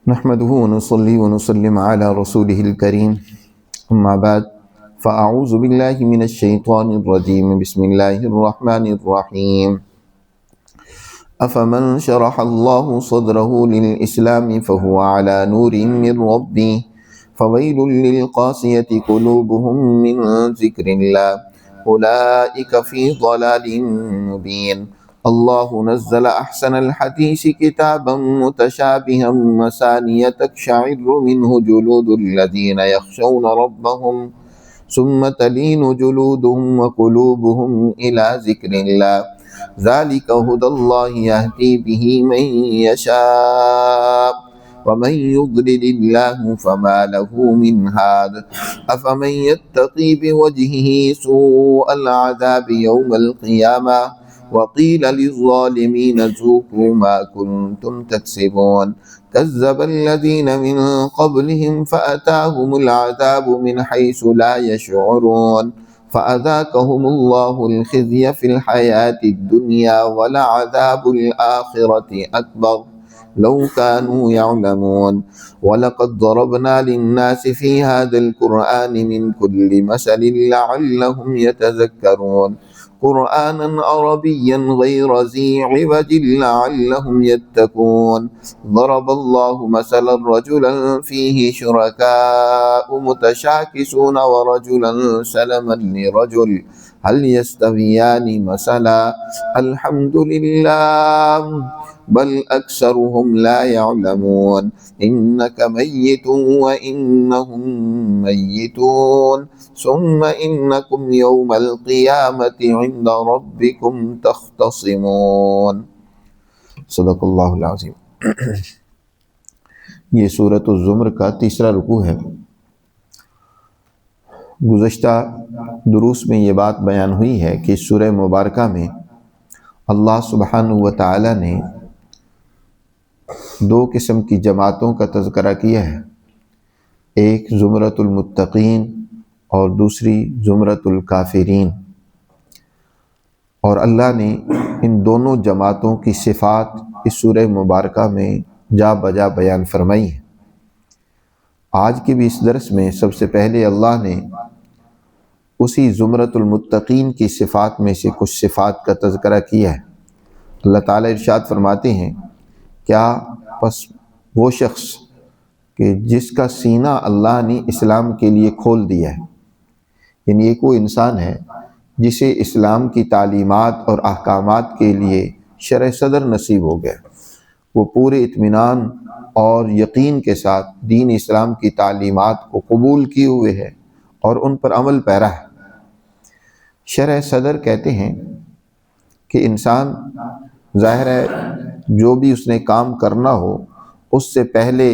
نحمده ونصلي ونسلم على رسوله الكريم أما بعد فأعوذ بالله من الشيطان الرجيم بسم الله الرحمن الرحيم أفمن شرح الله صدره للإسلام فهو على نور من ربه فويل للقاسية قلوبهم من ذكر الله أولئك في ضلال مبين الله نزل أحسن الحديث كتابا متشابها مثانية تقشعر منه جلود الذين يخشون ربهم ثم تلين جلودهم وقلوبهم إلى ذكر الله ذلك هدى الله يهدي به من يشاء ومن يضلل الله فما له من هاد أفمن يتقي بوجهه سوء العذاب يوم القيامة وقيل للظالمين ذوقوا ما كنتم تكسبون كذب الذين من قبلهم فأتاهم العذاب من حيث لا يشعرون فأذاقهم الله الخزي في الحياة الدنيا ولعذاب الآخرة أكبر لو كانوا يعلمون ولقد ضربنا للناس في هذا القرآن من كل مثل لعلهم يتذكرون قرآنا عربيا غير ذي عوج لعلهم يتقون ضرب الله مثلا رجلا فيه شركاء متشاكسون ورجلا سلما لرجل هل يستويان مثلا الحمد لله بل أكثرهم لا يعلمون إنك ميت وإنهم ميتون ثم إنكم يوم القيامة عند ربكم تختصمون صدق اللہ العظیم۔ یہ سورۃ الزمر کا تیسرا رکوع ہے۔ گزشتہ دروس میں یہ بات بیان ہوئی ہے کہ سورہ مبارکہ میں اللہ سبحانہ و تعالی نے دو قسم کی جماعتوں کا تذکرہ کیا ہے، ایک زمرۃ المتقین اور دوسری زمرۃ الکافرین، اور اللہ نے ان دونوں جماعتوں کی صفات اس سورہ مبارکہ میں جا بجا بیان فرمائی ہے۔ آج کے بھی اس درس میں سب سے پہلے اللہ نے اسی زمرۃ المتقین کی صفات میں سے کچھ صفات کا تذکرہ کیا ہے۔ اللہ تعالیٰ ارشاد فرماتے ہیں، کیا پس وہ شخص کہ جس کا سینہ اللہ نے اسلام کے لیے کھول دیا ہے، یعنی ایک وہ انسان ہے جسے اسلام کی تعلیمات اور احکامات کے لیے شرح صدر نصیب ہو گیا، وہ پورے اطمینان اور یقین کے ساتھ دین اسلام کی تعلیمات کو قبول کیے ہوئے ہے اور ان پر عمل پیرا ہے۔ شرح صدر کہتے ہیں کہ انسان ظاہر ہے جو بھی اس نے کام کرنا ہو اس سے پہلے،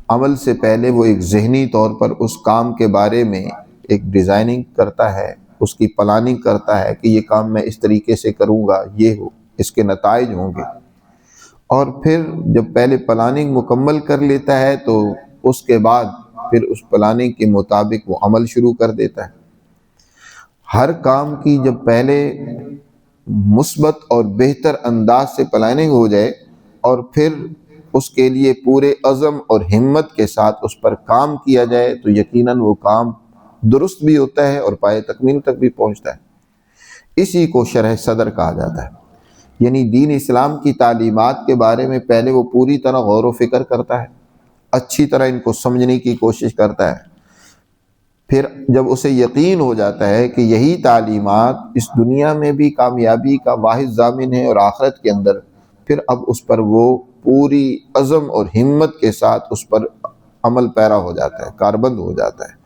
عمل سے پہلے وہ ایک ذہنی طور پر اس کام کے بارے میں ایک ڈیزائننگ کرتا ہے، اس کی پلاننگ کرتا ہے کہ یہ کام میں اس طریقے سے کروں گا، یہ ہو، اس کے نتائج ہوں گے، اور پھر جب پہلے پلاننگ مکمل کر لیتا ہے تو اس کے بعد پھر اس پلاننگ کے مطابق وہ عمل شروع کر دیتا ہے۔ ہر کام کی جب پہلے مثبت اور بہتر انداز سے پلاننگ ہو جائے اور پھر اس کے لیے پورے عزم اور ہمت کے ساتھ اس پر کام کیا جائے تو یقیناً وہ کام درست بھی ہوتا ہے اور پائے تکمیل تک بھی پہنچتا ہے۔ اسی کو شرح صدر کہا جاتا ہے، یعنی دین اسلام کی تعلیمات کے بارے میں پہلے وہ پوری طرح غور و فکر کرتا ہے، اچھی طرح ان کو سمجھنے کی کوشش کرتا ہے، پھر جب اسے یقین ہو جاتا ہے کہ یہی تعلیمات اس دنیا میں بھی کامیابی کا واحد ضامن ہے اور آخرت کے اندر، پھر اب اس پر وہ پوری عزم اور ہمت کے ساتھ اس پر عمل پیرا ہو جاتا ہے، کاربند ہو جاتا ہے،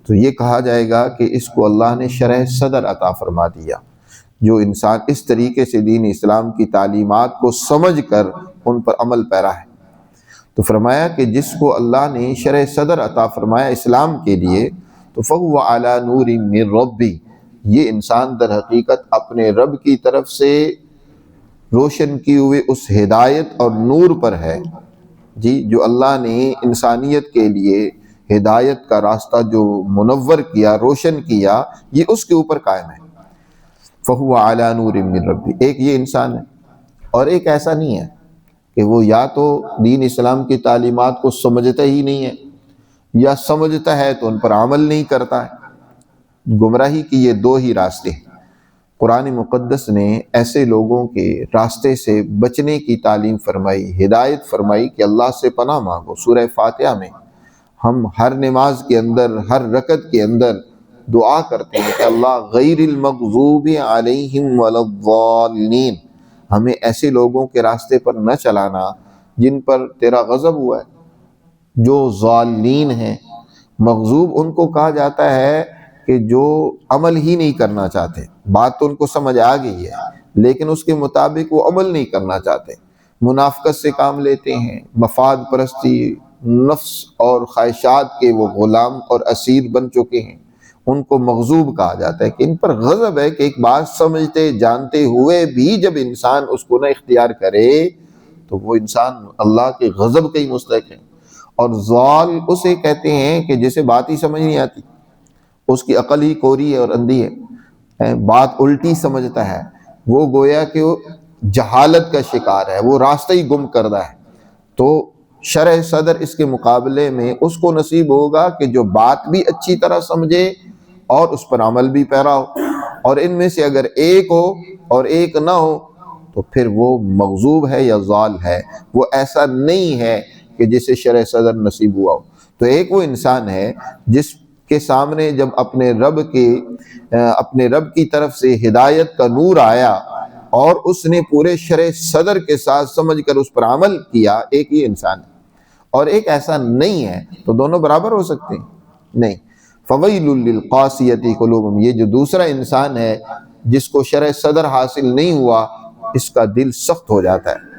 تو یہ کہا جائے گا کہ اس کو اللہ نے شرح صدر عطا فرما دیا۔ جو انسان اس طریقے سے دین اسلام کی تعلیمات کو سمجھ کر ان پر عمل پیرا ہے، تو فرمایا کہ جس کو اللہ نے شرح صدر عطا فرمایا اسلام کے لیے تو فَهُوَ عَلَى نُورٍ مِّن رَبِّهِ، یہ انسان در حقیقت اپنے رب کی طرف سے روشن کیے ہوئے اس ہدایت اور نور پر ہے، جی، جو اللہ نے انسانیت کے لیے ہدایت کا راستہ جو منور کیا، روشن کیا، یہ اس کے اوپر قائم ہے۔ فَهُوَ عَلَى نُورٍ مِّن رَبِّهِ، ایک یہ انسان ہے، اور ایک ایسا نہیں ہے کہ وہ یا تو دین اسلام کی تعلیمات کو سمجھتا ہی نہیں ہے، یا سمجھتا ہے تو ان پر عمل نہیں کرتا ہے۔ گمراہی کی یہ دو ہی راستے ہیں۔ قرآن مقدس نے ایسے لوگوں کے راستے سے بچنے کی تعلیم فرمائی، ہدایت فرمائی کہ اللہ سے پناہ مانگو۔ سورہ فاتحہ میں ہم ہر نماز کے اندر، ہر رکعت کے اندر دعا کرتے ہیں کہ اللہ غیر المغضوب علیہم ولا الضالین، ہمیں ایسے لوگوں کے راستے پر نہ چلانا جن پر تیرا غضب ہوا ہے، جو ضالین ہیں۔ مغضوب ان کو کہا جاتا ہے کہ جو عمل ہی نہیں کرنا چاہتے، بات تو ان کو سمجھ آ گئی ہے لیکن اس کے مطابق وہ عمل نہیں کرنا چاہتے، منافقت سے کام لیتے ہیں، مفاد پرستی، نفس اور خواہشات کے وہ غلام اور اسیر بن چکے ہیں، ان کو مغضوب کہا جاتا ہے کہ ان پر غضب ہے کہ ایک بات سمجھتے جانتے ہوئے بھی جب انسان اس کو نہ اختیار کرے تو وہ انسان اللہ کے غضب کا ہی مستحق ہے۔ اور ضال اسے کہتے ہیں کہ جسے بات ہی سمجھ نہیں آتی، اس کی عقل ہی کوری ہے اور اندھی ہے، بات الٹی سمجھتا ہے، وہ گویا کہ وہ جہالت کا شکار ہے، وہ راستہ ہی گم کردہ ہے۔ تو شرح صدر اس کے مقابلے میں اس کو نصیب ہوگا کہ جو بات بھی اچھی طرح سمجھے اور اس پر عمل بھی پیرا ہو، اور ان میں سے اگر ایک ہو اور ایک نہ ہو تو پھر وہ مغضوب ہے یا ضال ہے، وہ ایسا نہیں ہے کہ جسے شرح صدر نصیب ہوا ہو۔ تو ایک وہ انسان ہے جس کے سامنے جب اپنے رب کی طرف سے ہدایت کا نور آیا اور اس نے پورے شرح صدر کے ساتھ سمجھ کر اس پر عمل کیا، ایک ہی انسان ہے۔ اور ایک ایسا نہیں ہے، تو دونوں برابر ہو سکتے ہیں؟ نہیں۔ فویل للقاسیۃ قلوبہم، یہ جو دوسرا انسان ہے جس کو شرح صدر حاصل نہیں ہوا، اس کا دل سخت ہو جاتا ہے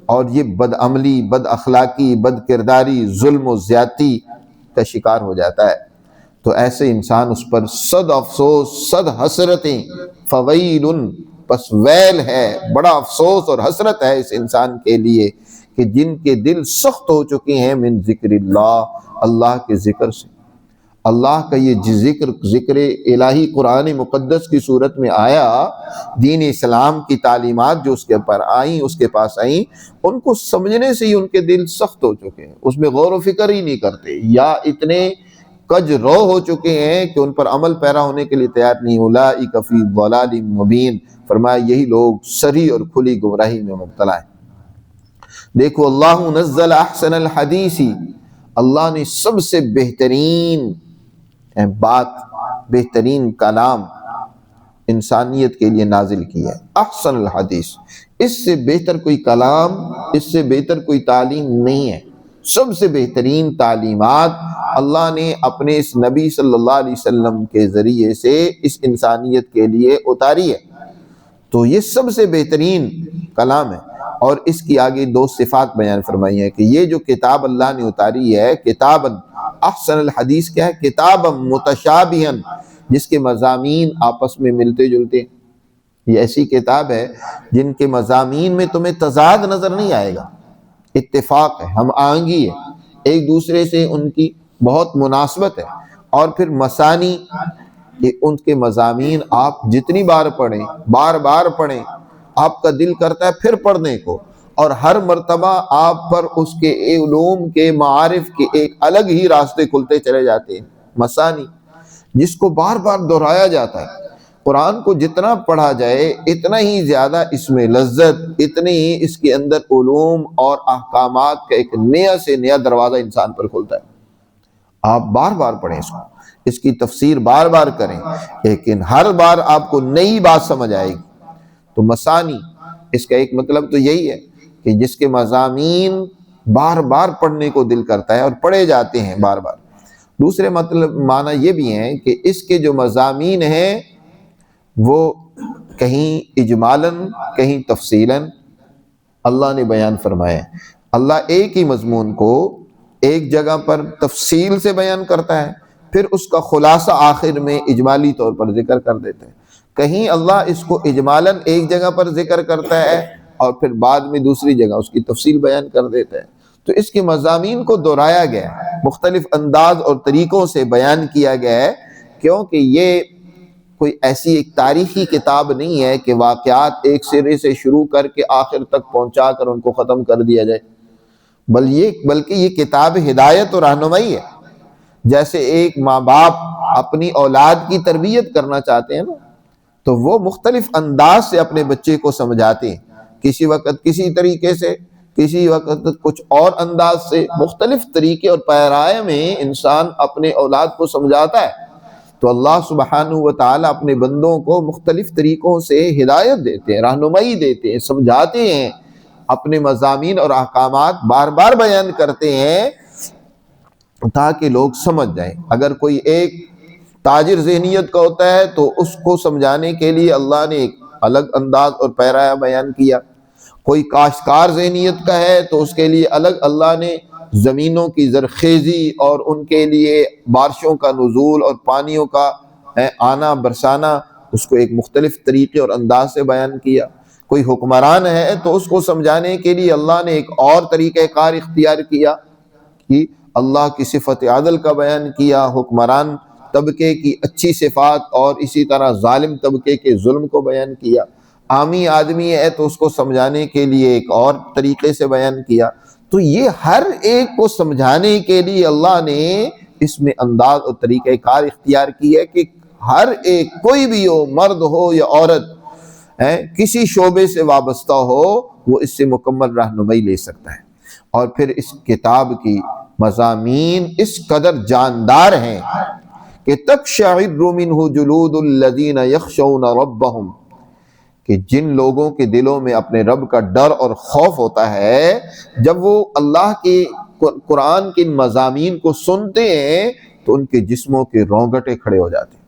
اور یہ بد عملی، بد اخلاقی، بد کرداری، ظلم و زیادتی کا شکار ہو جاتا ہے۔ تو ایسے انسان اس پر صد افسوس، صد حسرتیں، فویل، پس ویل ہے، بڑا افسوس اور حسرت ہے اس انسان کے لیے کہ جن کے دل سخت ہو چکے ہیں من ذکر اللہ، اللہ کے ذکر سے۔ اللہ کا یہ ذکر الہی قرآن مقدس کی صورت میں آیا، دین اسلام کی تعلیمات جو اس کے پر آئیں، اس کے پاس آئیں، ان کو سمجھنے سے ہی ان کے دل سخت ہو چکے ہیں، اس میں غور و فکر ہی نہیں کرتے، یا اتنے کج رو ہو چکے ہیں کہ ان پر عمل پیرا ہونے کے لیے تیار نہیں۔ اولئک فی ضلال مبین، فرمایا یہی لوگ سری اور کھلی گمراہی میں مبتلا ہیں۔ دیکھو اللہ نزل احسن الحدیث، اللہ نے سب سے بہترین بات، بہترین کلام انسانیت کے لیے نازل کیا ہے، احسن الحدیث۔ اس سے بہتر کوئی کلام، اس سے بہتر کوئی تعلیم نہیں ہے۔ سب سے بہترین تعلیمات اللہ نے اپنے اس نبی صلی اللہ علیہ وسلم کے ذریعے سے اس انسانیت کے لیے اتاری ہے، تو یہ سب سے بہترین کلام ہے۔ اور اس کی آگے دو صفات بیان فرمائی ہیں کہ یہ جو کتاب اللہ نے اتاری ہے، کتاباً احسن الحدیث کیا ہے؟ کتاباً متشابہاً، جس کے مضامین آپس میں ملتے جلتے ہیں۔ یہ ایسی کتاب ہے جن کے مضامین میں تمہیں تضاد نظر نہیں آئے گا، اتفاق ہے، ہم آہنگی ہے، ایک دوسرے سے ان کی بہت مناسبت ہے۔ اور پھر مسانی، کہ ان کے مضامین آپ جتنی بار پڑھیں، بار بار پڑھیں، آپ کا دل کرتا ہے پھر پڑھنے کو، اور ہر مرتبہ آپ پر اس کے علوم کے، معارف کے ایک الگ ہی راستے کھلتے چلے جاتے ہیں۔ مسانی، جس کو بار بار دہرایا جاتا ہے۔ قرآن کو جتنا پڑھا جائے اتنا ہی زیادہ اس میں لذت، اتنے ہی اس کے اندر علوم اور احکامات کا ایک نیا سے نیا دروازہ انسان پر کھلتا ہے۔ آپ بار بار پڑھیں اس کو، اس کی تفسیر بار بار کریں، لیکن ہر بار آپ کو نئی بات سمجھ آئے گی۔ تو مسانی، اس کا ایک مطلب تو یہی ہے کہ جس کے مضامین بار بار پڑھنے کو دل کرتا ہے اور پڑھے جاتے ہیں بار بار۔ دوسرے مطلب معنی یہ بھی ہیں کہ اس کے جو مضامین ہیں وہ کہیں اجمالاً، کہیں تفصیلاً اللہ نے بیان فرمایا ہے۔ اللہ ایک ہی مضمون کو ایک جگہ پر تفصیل سے بیان کرتا ہے، پھر اس کا خلاصہ آخر میں اجمالی طور پر ذکر کر دیتا ہے۔ کہیں اللہ اس کو اجمالاً ایک جگہ پر ذکر کرتا ہے اور پھر بعد میں دوسری جگہ اس کی تفصیل بیان کر دیتا ہے۔ تو اس کے مضامین کو دہرایا گیا ہے، مختلف انداز اور طریقوں سے بیان کیا گیا ہے، کیونکہ یہ کوئی ایسی ایک تاریخی کتاب نہیں ہے کہ واقعات ایک سرے سے شروع کر کے آخر تک پہنچا کر ان کو ختم کر دیا جائے، بلکہ یہ کتاب ہدایت اور رہنمائی ہے۔ جیسے ایک ماں باپ اپنی اولاد کی تربیت کرنا چاہتے ہیں نا، تو وہ مختلف انداز سے اپنے بچے کو سمجھاتے ہیں، کسی وقت کسی طریقے سے، کسی وقت کچھ اور انداز سے، مختلف طریقے اور پیرائے میں انسان اپنے اولاد کو سمجھاتا ہے۔ تو اللہ سبحانہ و تعالیٰ اپنے بندوں کو مختلف طریقوں سے ہدایت دیتے ہیں، رہنمائی دیتے ہیں، سمجھاتے ہیں، اپنے مضامین اور احکامات بار بار بیان کرتے ہیں تاکہ لوگ سمجھ جائیں۔ اگر کوئی ایک تاجر ذہنیت کا ہوتا ہے تو اس کو سمجھانے کے لیے اللہ نے ایک الگ انداز اور پیرایہ بیان کیا، کوئی کاشتکار ذہنیت کا ہے تو اس کے لیے الگ اللہ نے زمینوں کی زرخیزی اور ان کے لیے بارشوں کا نزول اور پانیوں کا آنا برسانا، اس کو ایک مختلف طریقے اور انداز سے بیان کیا۔ کوئی حکمران ہے تو اس کو سمجھانے کے لیے اللہ نے ایک اور طریقہ کار اختیار کیا کہ اللہ کی صفت عدل کا بیان کیا، حکمران طبقے کی اچھی صفات اور اسی طرح ظالم طبقے کے ظلم کو بیان کیا۔ عامی آدمی ہے تو اس کو سمجھانے کے لیے ایک اور طریقے سے بیان کیا۔ تو یہ ہر ایک کو سمجھانے کے لیے اللہ نے اس میں انداز اور طریقہ کار اختیار کی ہے کہ ہر ایک، کوئی بھی ہو، مرد ہو یا عورت، کسی شعبے سے وابستہ ہو، وہ اس سے مکمل رہنمائی لے سکتا ہے۔ اور پھر اس کتاب کی مضامین اس قدر جاندار ہیں کہ تقشعر منہ جلود الذین یخشون ربہم، کہ جن لوگوں کے دلوں میں اپنے رب کا ڈر اور خوف ہوتا ہے، جب وہ اللہ کے قرآن کے مضامین کو سنتے ہیں تو ان کے جسموں کے رونگٹے کھڑے ہو جاتے ہیں۔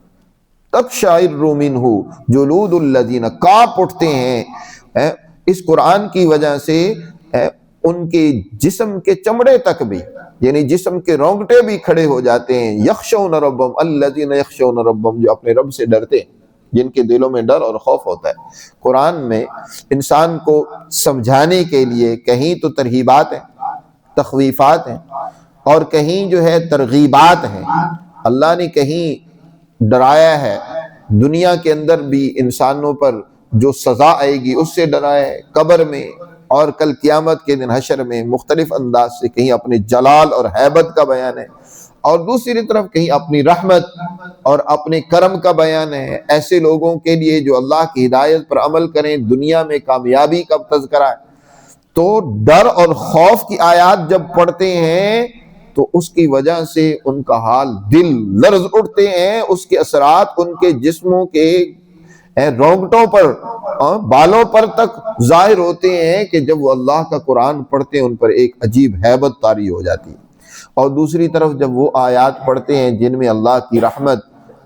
تقشعر منہ جلود الذین، کانپ اٹھتے ہیں اس قرآن کی وجہ سے ان کے جسم کے چمڑے تک بھی، یعنی جسم کے رونگٹے بھی کھڑے ہو جاتے ہیں۔ یخشون ربہم، الذین یخشون ربہم، جو اپنے رب سے ڈرتے ہیں، جن کے دلوں میں ڈر اور خوف ہوتا ہے۔ قرآن میں انسان کو سمجھانے کے لیے کہیں تو ترغیبات ہیں، تخویفات ہیں، اور کہیں جو ہے ترغیبات ہیں۔ اللہ نے کہیں ڈرایا ہے، دنیا کے اندر بھی انسانوں پر جو سزا آئے گی اس سے ڈرایا ہے، قبر میں اور کل قیامت کے دن حشر میں مختلف انداز سے کہیں اپنے جلال اور ہیبت کا بیان ہے، اور دوسری طرف کہیں اپنی رحمت اور اپنے کرم کا بیان ہے۔ ایسے لوگوں کے لیے جو اللہ کی ہدایت پر عمل کریں، دنیا میں کامیابی کا تذکرہ ہے۔ تو ڈر اور خوف کی آیات جب پڑھتے ہیں تو اس کی وجہ سے ان کا حال، دل لرز اٹھتے ہیں، اس کے اثرات ان کے جسموں کے رونگٹوں پر، بالوں پر تک ظاہر ہوتے ہیں کہ جب وہ اللہ کا قرآن پڑھتے ہیں ان پر ایک عجیب ہیبت طاری ہو جاتی ہے۔ اور دوسری طرف جب وہ آیات پڑھتے ہیں جن میں اللہ کی رحمت،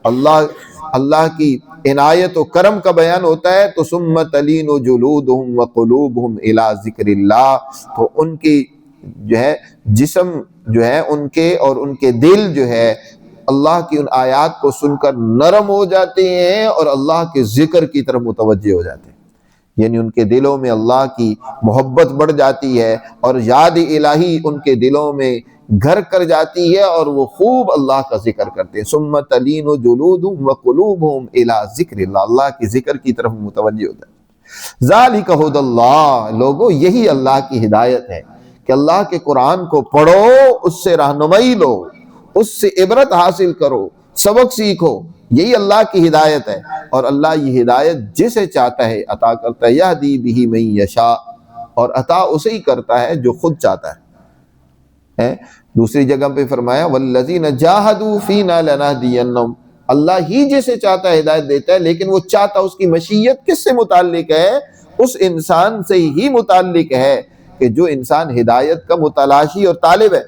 اللہ کی عنایت و کرم کا بیان ہوتا ہے، تو ثم تلین جلودہم وقلوبہم الی ذکر اللہ، تو ان کی جو ہے جسم جو ہے ان کے اور ان کے دل جو ہے اللہ کی ان آیات کو سن کر نرم ہو جاتے ہیں اور اللہ کے ذکر کی طرف متوجہ ہو جاتے ہیں، یعنی ان کے دلوں میں اللہ کی محبت بڑھ جاتی ہے اور یاد الہی ان کے دلوں میں گھر کر جاتی ہے اور وہ خوب اللہ کا ذکر کرتے ہیں۔ ثم تلین جلودہم وقلوبہم الی ذکر اللہ، اللہ کے ذکر کی طرف متوجہ ہو جاتے ہیں۔ ذالک ھدی اللہ، لوگو یہی اللہ کی ہدایت ہے کہ اللہ کے قرآن کو پڑھو، اس سے رہنمائی لو، اس سے عبرت حاصل کرو، سبق سیکھو، یہی اللہ کی ہدایت ہے۔ اور اللہ یہ ہدایت جسے چاہتا ہے عطا کرتا ہے، یہدی بہ من یشاء، اور عطا اسے ہی کرتا ہے جو خود چاہتا ہے۔ دوسری جگہ پہ فرمایا والذین جاہدوا فینا لنہدینہم، اللہ ہی جسے چاہتا ہے ہدایت دیتا ہے، لیکن وہ چاہتا، اس کی مشیت کس سے متعلق ہے؟ اس انسان سے ہی متعلق ہے کہ جو انسان ہدایت کا متلاشی اور طالب ہے۔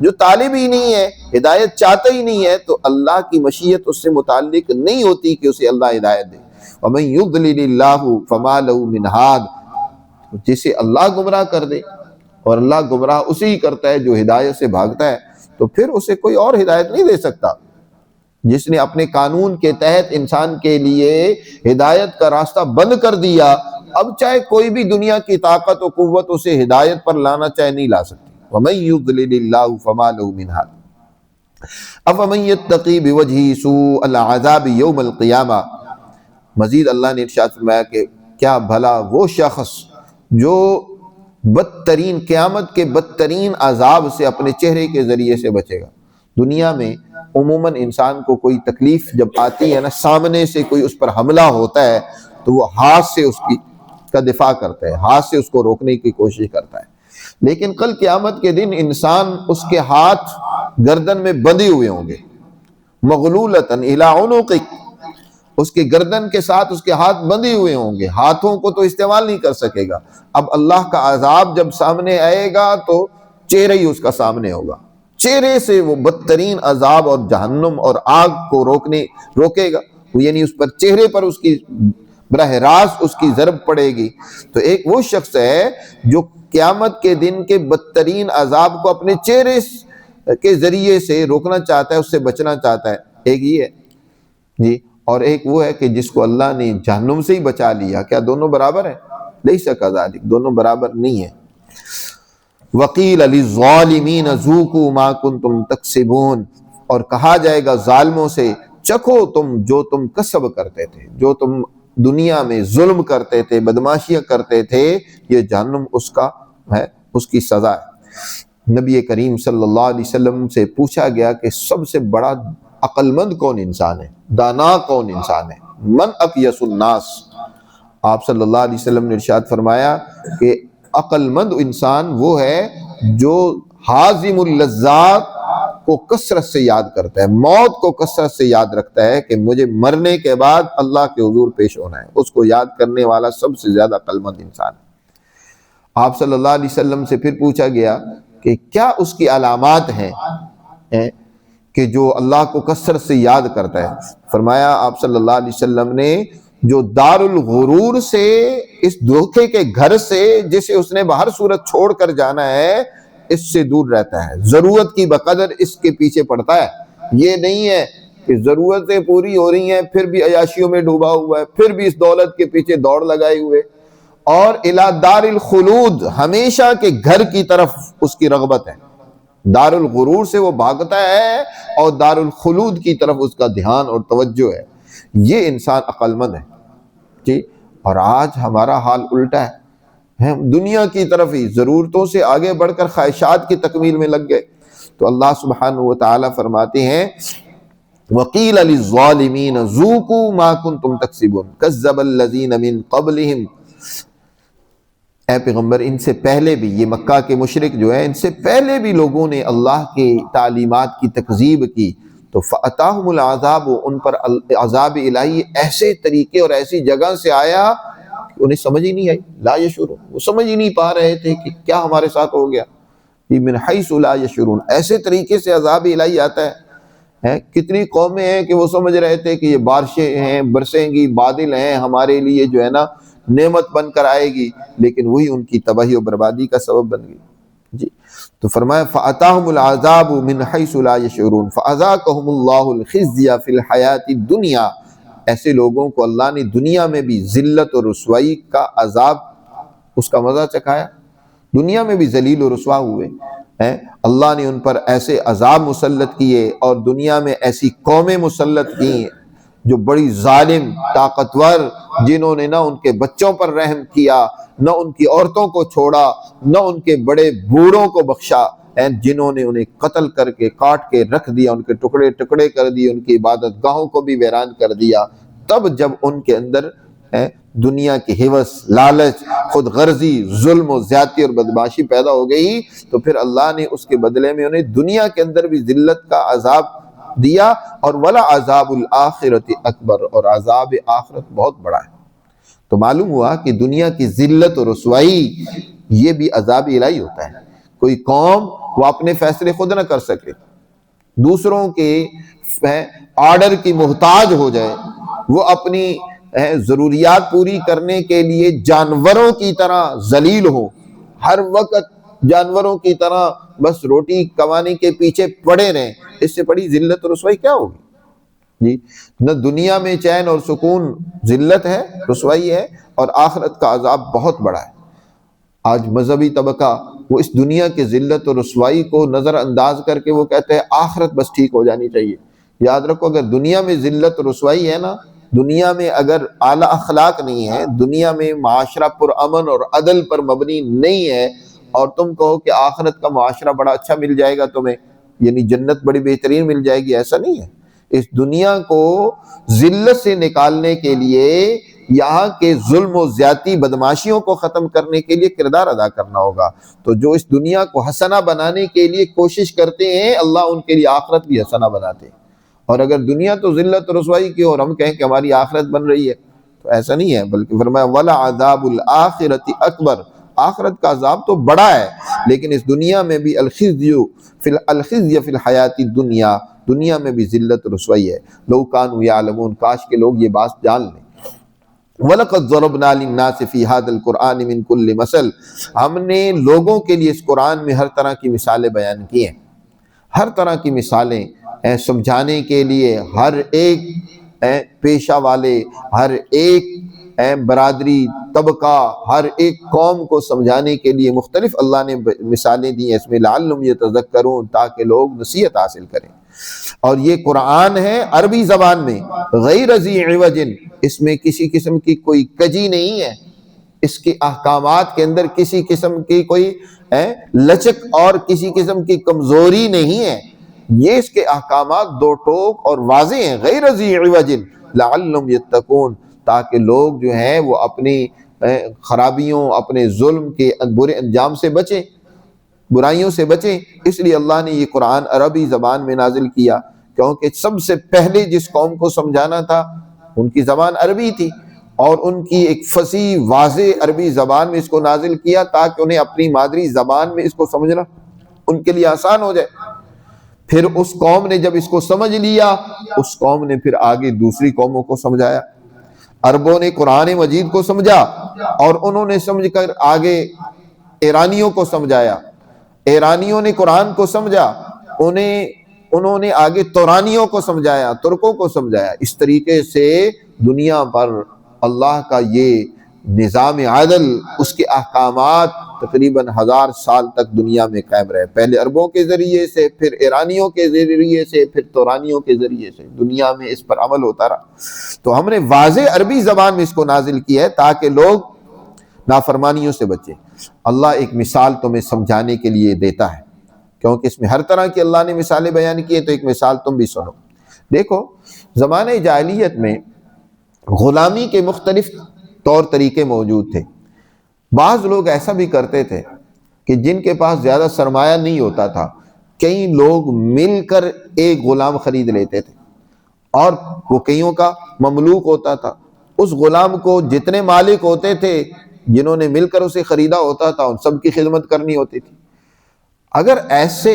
جو طالب ہی نہیں ہے، ہدایت چاہتا ہی نہیں ہے، تو اللہ کی مشیت اس سے متعلق نہیں ہوتی کہ اسے اللہ ہدایت دے۔ وَمَن يُضْلِلِ اللَّهُ فَمَا لَهُ مِنْ هَادٍ، جسے اللہ گمراہ کر دے، اور اللہ گمراہ اسی کرتا ہے جو ہدایت سے بھاگتا ہے، تو پھر اسے کوئی اور ہدایت نہیں دے سکتا۔ جس نے اپنے قانون کے تحت انسان کے لیے ہدایت کا راستہ بند کر دیا، اب چاہے کوئی بھی دنیا کی طاقت و قوت اسے ہدایت پر لانا چاہے نہیں لا سکتی۔ وَمَن يُضْلِلِ اللَّهُ فَمَا لَهُ مِنْ هَادٍ۔ افمن یتقی بوجہہ سوء العذاب یوم القیامہ، مزید اللہ نے ارشاد فرمایا کہ کیا بھلا وہ شخص جو بدترین قیامت کے بدترین عذاب سے اپنے چہرے کے ذریعے سے بچے گا۔ دنیا میں عموماً انسان کو کوئی تکلیف جب آتی ہے نا، سامنے سے کوئی اس پر حملہ ہوتا ہے تو وہ ہاتھ سے اس کا دفاع کرتا ہے، ہاتھ سے اس کو روکنے کی کوشش کرتا ہے، لیکن کل قیامت کے دن انسان اس کے ہاتھ گردن میں بندھے ہوئے ہوں گے، مغلولۃ الی عنقک، اس کے گردن کے ساتھ اس کے ہاتھ بندھے ہوئے ہوں گے، ہاتھوں کو تو استعمال نہیں کر سکے گا۔ اب اللہ کا عذاب جب سامنے آئے گا تو چہرہ ہی اس کا سامنے ہوگا، چہرے سے وہ بدترین عذاب اور جہنم اور آگ کو روکے گا، یعنی اس پر چہرے پر اس کی براہ راست اس کی ضرب پڑے گی۔ تو ایک وہ شخص ہے جو قیامت کے دن کے بدترین عذاب کو اپنے چہرے کے ذریعے سے روکنا چاہتا ہے، اس سے بچنا چاہتا ہے، ایک یہ ہے جی، اور ایک وہ ہے کہ جس کو اللہ نے جہنم سے ہی بچا لیا۔ کیا دونوں برابر ہیں؟ لیس کذالک، دونوں برابر نہیں ہیں۔ وقیل للظالمین ذوقوا ما کنتم تکسبون، اور کہا جائے گا ظالموں سے چکھو تم جو تم کسب کرتے تھے، جو تم دنیا میں ظلم کرتے تھے، بدماشیاں کرتے تھے، یہ جہنم اس کا ہے، اس کی سزا ہے۔ نبی کریم صلی اللہ علیہ وسلم سے پوچھا گیا کہ سب سے بڑا عقل مند کون انسان ہے، دانا کون انسان ہے، من اقیس الناس؟ آپ صلی اللہ علیہ وسلم نے ارشاد فرمایا کہ عقل مند انسان وہ ہے جو حازم اللذات کو کثرت سے یاد کرتا ہے، موت کو کثرت سے یاد رکھتا ہے کہ مجھے مرنے کے بعد اللہ کے حضور پیش ہونا ہے، اس کو یاد کرنے والا سب سے زیادہ عقل مند انسان ہے۔ آپ صلی اللہ علیہ وسلم سے پھر پوچھا گیا کہ کیا اس کی علامات ہیں کہ جو اللہ کو کثرت سے یاد کرتا ہے؟ فرمایا آپ صلی اللہ علیہ وسلم نے جو دار الغرور سے، اس دھوکے کے گھر سے جسے اس نے بہر صورت چھوڑ کر جانا ہے، اس سے دور رہتا ہے، ضرورت کی بقدر اس کے پیچھے پڑتا ہے۔ یہ نہیں ہے کہ ضرورتیں پوری ہو رہی ہیں پھر بھی عیاشیوں میں ڈوبا ہوا ہے، پھر بھی اس دولت کے پیچھے دوڑ لگائے ہوئے، اور الی دار الخلود، ہمیشہ کے گھر کی طرف اس کی رغبت ہے۔ دار الغرور سے وہ بھاگتا ہے اور دار الخلود کی طرف اس کا دھیان اور توجہ ہے۔ یہ انسان عقل مند ہے جی۔ اور آج ہمارا حال الٹا ہے، ہم دنیا کی طرف ہی ضرورتوں سے آگے بڑھ کر خواہشات کی تکمیل میں لگ گئے۔ تو اللہ سبحانہ و تعالی فرماتے ہیں وَقِيلَ لِلظَّالِمِينَ ذُوقُوا مَا كُنتُمْ تَكْسِبُونَ كَذَّبَ الَّذِينَ مِن قَبْلِهِمْ، اے پیغمبر ان سے پہلے بھی، یہ مکہ کے مشرک جو ہیں، ان سے پہلے بھی لوگوں نے اللہ کی تعلیمات کی تکذیب کی، تو فَأَتَاهُمُ الْعَذَابُ، ان پر عذاب الہی ایسے طریقے اور ایسی جگہ سے آیا کہ انہیں سمجھ ہی نہیں آئی، لا یشعرون، وہ سمجھ ہی نہیں پا رہے تھے کہ کیا ہمارے ساتھ ہو گیا، یہ من حیث لا یشعرون، ایسے طریقے سے عذاب الہی آتا ہے۔ کتنی قومیں ہیں کہ وہ سمجھ رہے تھے کہ یہ بارشیں ہیں، برسیں گی، بادل ہیں، ہمارے لیے جو ہے نا نعمت بن کر آئے گی، لیکن وہی ان کی تباہی و بربادی کا سبب بن گئی جی۔ تو فرمایا فَأَتَاهُمُ الْعَذَابُ مِنْ حَيْثُ لَا يَشْعُرُونَ فَأَذَاقَهُمُ اللَّهُ الْخِزْيَ فِي الْحَيَاةِ الدُّنْيَا، ایسے لوگوں کو اللہ نے دنیا میں بھی ذلت اور رسوائی کا عذاب، اس کا مزہ چکھایا، دنیا میں بھی ذلیل و رسوا ہوئے ہیں۔ اللہ نے ان پر ایسے عذاب مسلط کیے اور دنیا میں ایسی قومیں مسلط کی جو بڑی ظالم، طاقتور، جنہوں نے نہ ان کے بچوں پر رحم کیا، نہ ان کی عورتوں کو چھوڑا، نہ ان کے بڑے بوڑھوں کو بخشا، جنہوں نے انہیں قتل کر کے کاٹ کے رکھ دیا، ان کے ٹکڑے ٹکڑے کر دیے، ان کی عبادت گاہوں کو بھی ویران کر دیا۔ تب جب ان کے اندر دنیا کی ہوس، لالچ، خود غرضی، ظلم و زیادتی اور بدماشی پیدا ہو گئی، تو پھر اللہ نے اس کے بدلے میں انہیں دنیا کے اندر بھی ذلت کا عذاب دیا، اور ولا عذاب الآخرت اکبر، اور عذاب آخرت بہت بڑا ہے۔ تو معلوم ہوا کہ دنیا کی ذلت اور رسوائی یہ بھی عذاب الہی ہوتا ہے۔ کوئی قوم وہ اپنے فیصلے خود نہ کر سکے، دوسروں کے آرڈر کی محتاج ہو جائے، وہ اپنی ضروریات پوری کرنے کے لیے جانوروں کی طرح ذلیل ہو، ہر وقت جانوروں کی طرح بس روٹی کمانے کے پیچھے پڑے رہیں، اس سے بڑی ذلت اور رسوائی کیا ہوگی جی؟ نہ دنیا میں چین اور سکون، ذلت ہے، رسوائی ہے، اور آخرت کا عذاب بہت بڑا ہے۔ آج مذہبی طبقہ وہ اس دنیا کے ذلت اور رسوائی کو نظر انداز کر کے وہ کہتے ہیں آخرت بس ٹھیک ہو جانی چاہیے۔ یاد رکھو اگر دنیا میں ذلت اور رسوائی ہے نا، دنیا میں اگر اعلیٰ اخلاق نہیں ہے، دنیا میں معاشرہ پرامن اور عدل پر مبنی نہیں ہے، اور تم کہو کہ آخرت کا معاشرہ بڑا اچھا مل جائے گا تمہیں، یعنی جنت بڑی بہترین مل جائے گی، ایسا نہیں ہے۔ اس دنیا کو ذلت سے نکالنے کے لیے، یہاں کے ظلم و زیادتی بدماشیوں کو ختم کرنے کے لیے کردار ادا کرنا ہوگا۔ تو جو اس دنیا کو حسنہ بنانے کے لیے کوشش کرتے ہیں، اللہ ان کے لیے آخرت بھی حسنہ بناتے ہیں۔ اور اگر دنیا تو ذلت و رسوائی کی اور ہم کہیں کہ ہماری آخرت بن رہی ہے، تو ایسا نہیں ہے، بلکہ فرمایا وَلَعَذَابُ الْآخِرَةِ أَكْبَرُ، آخرت کا عذاب تو بڑا ہے، لیکن اس دنیا میں بھی الخزي فی الحیات الدنیا، دنیا میں بھی ذلت و رسوائی ہے۔ لو کانوا یعلمون، کاش کے لوگ یہ بات جان لیں۔ وَلَقَدْ ضَرَبْنَا لِلنَّاسِ فِي هَذَا الْقُرْآنِ مِنْ كُلِّ مَثَلٍ، ہم نے لوگوں کے لیے اس قرآن میں ہر طرح کی مثالیں بیان کی ہیں، ہر طرح کی مثالیں سمجھانے کے لیے، ہر ایک پیشہ والے، ہر ایک برادری، طبقہ، ہر ایک قوم کو سمجھانے کے لیے مختلف اللہ نے مثالیں دی ہیں اس میں، لعلہم یتذکرون، تاکہ لوگ نصیحت حاصل کریں۔ اور یہ قرآن ہے عربی زبان میں، غیر ذی عوج، اس میں کسی قسم کی کوئی کجی نہیں ہے، اس کے احکامات کے اندر کسی قسم کی کوئی لچک اور کسی قسم کی کمزوری نہیں ہے، یہ اس کے احکامات دو ٹوک اور واضح ہیں، غیر ذی عوج لعلہم یتقون، تاکہ لوگ جو ہیں وہ اپنی خرابیوں، اپنے ظلم کے برے انجام سے بچیں، برائیوں سے بچیں۔ اس لیے اللہ نے یہ قرآن عربی زبان میں نازل کیا، کیونکہ سب سے پہلے جس قوم کو سمجھانا تھا ان کی زبان عربی تھی، اور ان کی ایک فصیح واضح عربی زبان میں اس کو نازل کیا تاکہ انہیں اپنی مادری زبان میں اس کو سمجھنا ان کے لیے آسان ہو جائے۔ پھر اس قوم نے جب اس کو سمجھ لیا، اس قوم نے پھر آگے دوسری قوموں کو سمجھایا۔ عربوں نے قرآن مجید کو سمجھا اور انہوں نے سمجھ کر آگے ایرانیوں کو سمجھایا، ایرانیوں نے قرآن کو سمجھا، انہوں نے آگے تورانیوں کو سمجھایا، ترکوں کو سمجھایا۔ اس طریقے سے دنیا پر اللہ کا یہ نظام عدل، اس کے احکامات تقریباً 1000 سال تک دنیا میں قائم رہے، پہلے عربوں کے ذریعے سے، پھر ایرانیوں کے ذریعے سے، پھر تورانیوں کے ذریعے سے، دنیا میں اس پر عمل ہوتا رہا۔ تو ہم نے واضح عربی زبان میں اس کو نازل کیا ہے تاکہ لوگ نافرمانیوں سے بچیں۔ اللہ ایک مثال تمہیں سمجھانے کے لیے دیتا ہے، کیونکہ اس میں ہر طرح کی اللہ نے مثالیں بیان کی ہیں، تو ایک مثال تم بھی سنو۔ دیکھو، زمانہ جاہلیت میں غلامی کے مختلف طور طریقے موجود تھے۔ بعض لوگ ایسا بھی کرتے تھے کہ جن کے پاس زیادہ سرمایہ نہیں ہوتا تھا، کئی لوگ مل کر ایک غلام خرید لیتے تھے، اور وہ کئیوں کا مملوک ہوتا تھا۔ اس غلام کو جتنے مالک ہوتے تھے، جنہوں نے مل کر اسے خریدا ہوتا تھا، ان سب کی خدمت کرنی ہوتی تھی۔ اگر ایسے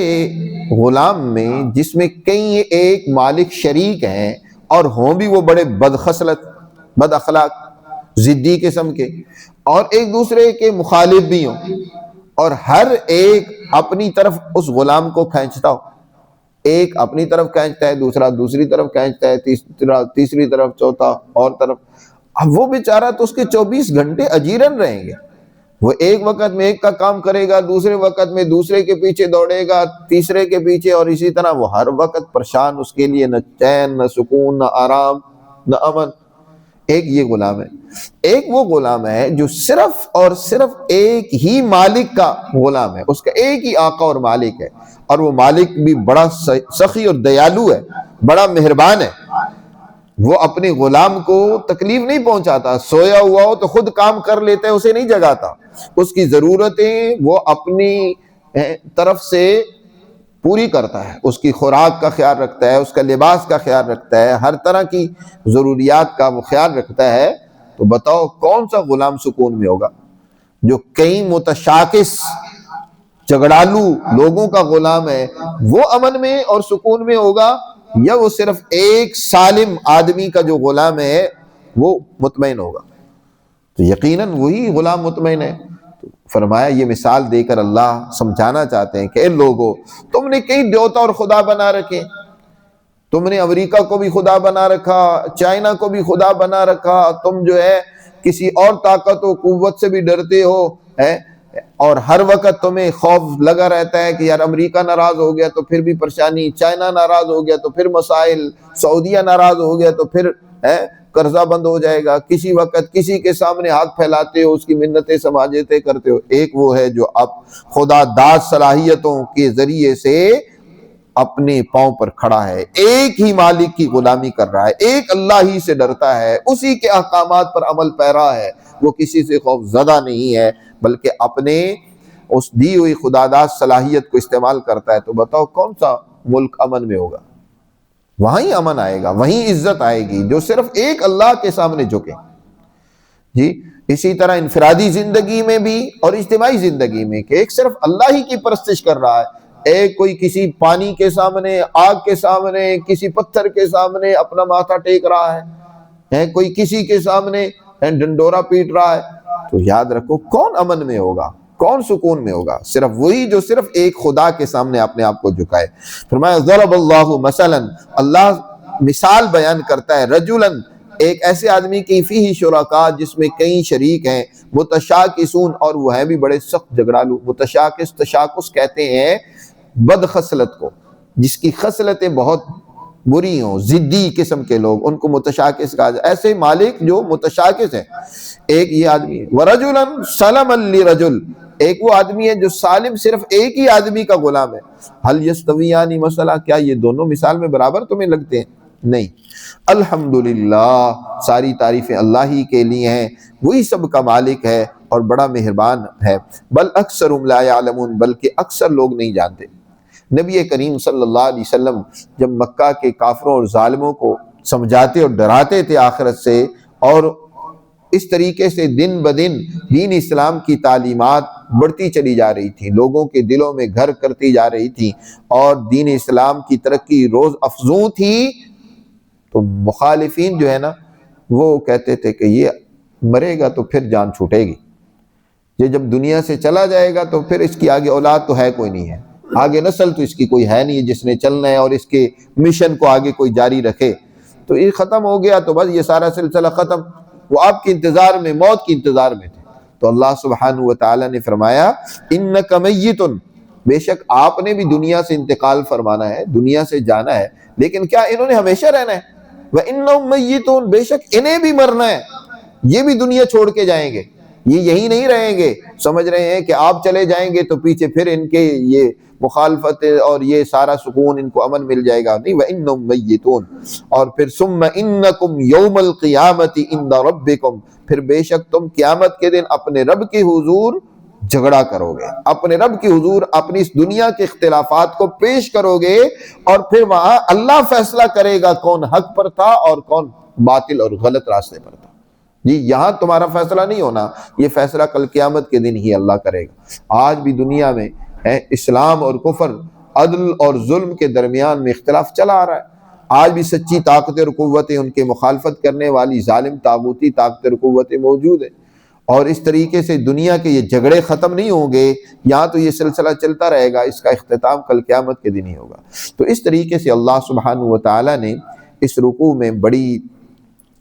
غلام میں جس میں کئی ایک مالک شریک ہیں اور ہوں بھی وہ بڑے بدخصلت، بد اخلاق، ضدی قسم کے، اور ایک دوسرے کے مخالف بھی ہوں، اور ہر ایک اپنی طرف اس غلام کو کھینچتا ہو، ایک اپنی طرف کھینچتا ہے، دوسرا دوسری طرف کھینچتا ہے، تیسری طرف، چوتھا اور طرف، اب وہ بیچارہ تو اس کے 24 گھنٹے اجیرن رہیں گے۔ وہ ایک وقت میں ایک کا کام کرے گا، دوسرے وقت میں دوسرے کے پیچھے دوڑے گا، تیسرے کے پیچھے، اور اسی طرح وہ ہر وقت پریشان، اس کے لیے نہ چین، نہ سکون، نہ آرام، نہ امن۔ ایک یہ غلام ہے۔ ایک وہ غلام ہے جو صرف اور صرف ایک ہی مالک کا غلام ہے، اس کا ایک ہی آقا اور مالک ہے، اور وہ مالک بھی بڑا سخی اور دیالو ہے، بڑا مہربان ہے۔ وہ اپنے غلام کو تکلیف نہیں پہنچاتا، سویا ہوا ہو تو خود کام کر لیتا ہے، اسے نہیں جگاتا، اس کی ضرورتیں وہ اپنی طرف سے پوری کرتا ہے، اس کی خوراک کا خیال رکھتا ہے، اس کا لباس کا خیال رکھتا ہے، ہر طرح کی ضروریات کا وہ خیال رکھتا ہے۔ تو بتاؤ کون سا غلام سکون میں ہوگا؟ جو کئی متشاکس جھگڑالو لوگوں کا غلام ہے، وہ امن میں اور سکون میں ہوگا، یا وہ صرف ایک سالم آدمی کا جو غلام ہے وہ مطمئن ہوگا؟ تو یقیناً وہی غلام مطمئن ہے۔ فرمایا یہ مثال دے کر اللہ سمجھانا چاہتے ہیں کہ اے لوگو، تم نے کئی دیوتا اور خدا بنا رکھے، تم نے امریکہ کو بھی خدا بنا رکھا، چائنا کو بھی خدا بنا رکھا، تم جو ہے کسی اور طاقت و قوت سے بھی ڈرتے ہو، اور ہر وقت تمہیں خوف لگا رہتا ہے کہ یار امریکہ ناراض ہو گیا تو پھر بھی پریشانی، چائنا ناراض ہو گیا تو پھر مسائل، سعودیہ ناراض ہو گیا تو پھر قرضہ بند ہو جائے گا، کسی وقت کسی کے سامنے ہاتھ پھیلاتے ہو، اس کی منتیں سماجتیں کرتے ہو. ایک وہ ہے جو اب خدا داد صلاحیتوں کے ذریعے سے اپنے پاؤں پر کھڑا ہے، ایک ہی مالک کی غلامی کر رہا ہے، ایک اللہ ہی سے ڈرتا ہے، اسی کے احکامات پر عمل پیرا ہے، وہ کسی سے خوف زدہ نہیں ہے بلکہ اپنے اس دی ہوئی خدا داد صلاحیت کو استعمال کرتا ہے. تو بتاؤ کون سا ملک امن میں ہوگا؟ وہیں امن آئے گا، وہیں عزت آئے گی جو صرف ایک اللہ کے سامنے جھکے. جی اسی طرح انفرادی زندگی میں بھی اور اجتماعی زندگی میں کہ ایک صرف اللہ ہی کی پرستش کر رہا ہے، ایک کوئی کسی پانی کے سامنے، آگ کے سامنے، کسی پتھر کے سامنے اپنا ماتھا ٹیک رہا ہے، کوئی کسی کے سامنے ڈنڈورا پیٹ رہا ہے. تو یاد رکھو کون امن میں ہوگا، کون سکون میں ہوگا؟ صرف وہی جو صرف ایک خدا کے سامنے اپنے آپ کو جھکائے. فرمایا ضرب اللہ مثلا، اللہ مثال بیان کرتا ہے، رجلا، ایک ایسے آدمی کی فیہ شرکاء جس میں کئی شریک ہیں، متشاکسون، اور وہ ہیں بھی بڑے سخت جھگڑالو. متشاکس، تشاکس کہتے ہیں بد خصلت کو، جس کی خصلتیں بہت بری ہوں، ضدی قسم کے لوگ، ان کو متشاکس کہا جائے. ایسے مالک جو متشاکس ہیں. ایک یہ آدمی ہے. وَرَجُلًا سَلَمًا لِرَجُلٍ، ایک وہ آدمی ہے جو سالم صرف ایک ہی آدمی کا غلام ہے. هَلْ يَسْتَوِيَانِ، مسئلہ کیا یہ دونوں مثال میں برابر تمہیں لگتے ہیں؟ نہیں. الحمدللہ، ساری تعریفیں اللہ ہی کے لیے ہیں، وہی سب کا مالک ہے اور بڑا مہربان ہے. بل اکثرهم لا يعلمون، بلکہ اکثر لوگ نہیں جانتے. نبی کریم صلی اللہ علیہ وسلم جب مکہ کے کافروں اور ظالموں کو سمجھاتے اور ڈراتے تھے آخرت سے، اور اس طریقے سے دن بدن دین اسلام کی تعلیمات بڑھتی چلی جا رہی تھی، لوگوں کے دلوں میں گھر کرتی جا رہی تھی اور دین اسلام کی ترقی روز افزوں تھی، تو مخالفین جو ہے نا وہ کہتے تھے کہ یہ مرے گا تو پھر جان چھوٹے گی، یہ جب دنیا سے چلا جائے گا تو پھر اس کی آگے اولاد تو ہے کوئی نہیں ہے، آگے نسل تو اس کی کوئی ہے نہیں جس نے چلنا ہے اور اس کے مشن کو آگے کوئی جاری رکھے. تو یہ ختم ہو گیا تو بس یہ سارا سلسلہ ختم. وہ آپ کے انتظار میں، موت کے انتظار میں تھے. تو اللہ سبحانہ وتعالی نے فرمایا انک میت، بے شک آپ نے بھی دنیا سے انتقال فرمانا ہے، دنیا سے جانا ہے، لیکن کیا انہوں نے ہمیشہ رہنا ہے؟ وانہم میتون، بے شک انہیں بھی مرنا ہے، یہ بھی دنیا چھوڑ کے جائیں گے، یہ یہی نہیں رہیں گے. سمجھ رہے ہیں کہ آپ چلے جائیں گے تو پیچھے پھر ان کے یہ مخالفت اور یہ سارا سکون ان کو امن مل جائے گا، نہیں. وَإِنَّهُمْ مَيِّتُونَ، اور پھر ثُمَّ إِنَّكُمْ يَوْمَ الْقِيَامَةِ عِنْدَ رَبِّكُمْ، پھر بے شک تم قیامت کے دن اپنے رب کے حضور جھگڑا کرو گے، اپنے رب کے حضور اپنی اس دنیا کے اختلافات کو پیش کرو گے، اور پھر وہاں اللہ فیصلہ کرے گا کون حق پر تھا اور کون باطل اور غلط راستے پر تھا. جی یہاں تمہارا فیصلہ نہیں ہونا، یہ فیصلہ کل قیامت کے دن ہی اللہ کرے گا. آج بھی دنیا میں اسلام اور کفر، عدل اور ظلم کے درمیان میں اختلاف چلا آ رہا ہے. آج بھی سچی طاقتیں اور قوتیں، ان کے مخالفت کرنے والی ظالم طاغوتی طاقتیں اور قوتیں موجود ہیں، اور اس طریقے سے دنیا کے یہ جھگڑے ختم نہیں ہوں گے، یہاں تو یہ سلسلہ چلتا رہے گا، اس کا اختتام کل قیامت کے دن ہی ہوگا. تو اس طریقے سے اللہ سبحانہ وتعالی نے اس رکوع میں بڑی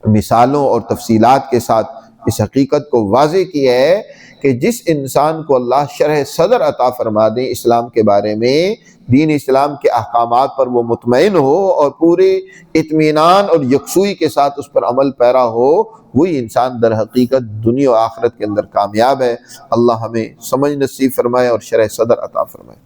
مثالوں اور تفصیلات کے ساتھ اس حقیقت کو واضح کیا ہے کہ جس انسان کو اللہ شرح صدر عطا فرما دیں اسلام کے بارے میں، دین اسلام کے احکامات پر وہ مطمئن ہو اور پورے اطمینان اور یکسوئی کے ساتھ اس پر عمل پیرا ہو، وہی انسان در حقیقت دنیا و آخرت کے اندر کامیاب ہے. اللہ ہمیں سمجھ نصیب فرمائے اور شرح صدر عطا فرمائے.